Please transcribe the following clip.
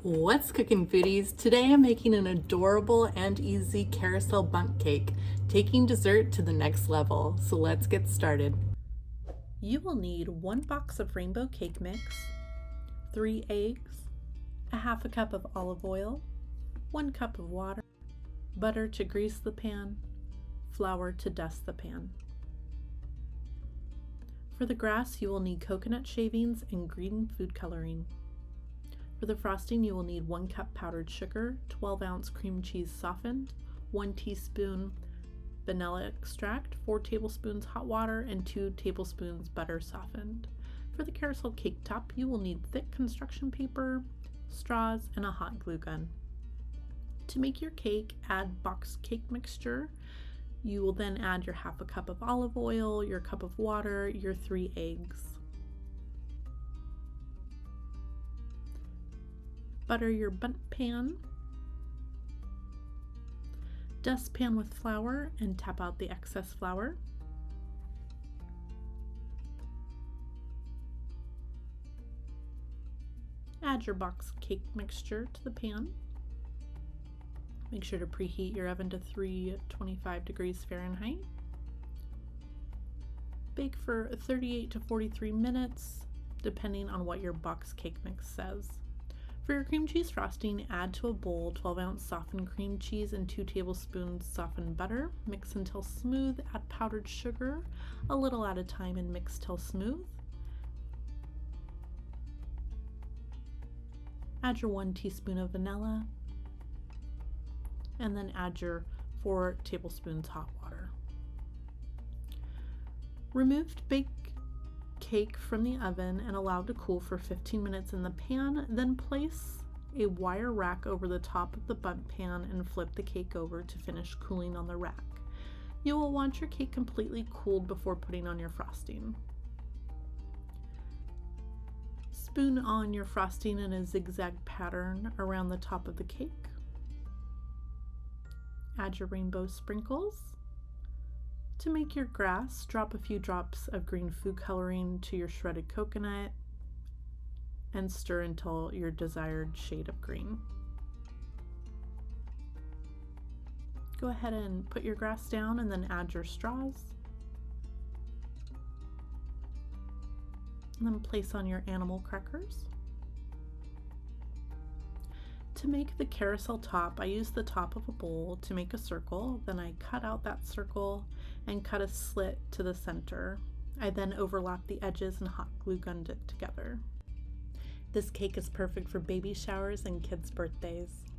What's cooking, foodies? Today I'm making an adorable and easy carousel bundt cake, taking dessert to the next level. So let's get started. You will need 1 box of rainbow cake mix, 3 eggs, a half a cup of olive oil, 1 cup of water, butter to grease the pan, flour to dust the pan. For the grass, you will need coconut shavings and green food coloring. For the frosting, you will need 1 cup powdered sugar, 12-ounce cream cheese softened, 1 teaspoon vanilla extract, 4 tablespoons hot water, and 2 tablespoons butter softened. For the carousel cake top, you will need thick construction paper, straws, and a hot glue gun. To make your cake, add boxed cake mixture. You will then add your half a cup of olive oil, your cup of water, your 3 eggs. Butter your bundt pan. Dust pan with flour and tap out the excess flour. Add your box cake mixture to the pan. Make sure to preheat your oven to 325 degrees Fahrenheit. Bake for 38 to 43 minutes, depending on what your box cake mix says. For your cream cheese frosting, add to a bowl 12-ounce softened cream cheese and 2 tablespoons softened butter. Mix until smooth, add powdered sugar, a little at a time, and mix till smooth. Add your 1 teaspoon of vanilla, and then add your 4 tablespoons hot water. Remove baked cake from the oven and allow to cool for 15 minutes in the pan, then place a wire rack over the top of the bundt pan and flip the cake over to finish cooling on the rack. You will want your cake completely cooled before putting on your frosting. Spoon on your frosting in a zigzag pattern around the top of the cake. Add your rainbow sprinkles. To make your grass, drop a few drops of green food coloring to your shredded coconut and stir until your desired shade of green. Go ahead and put your grass down and then add your straws. And then place on your animal crackers. To make the carousel top, I use the top of a bowl to make a circle. Then I cut out that circle and cut a slit to the center. I then overlap the edges and hot glue gunned it together. This cake is perfect for baby showers and kids' birthdays.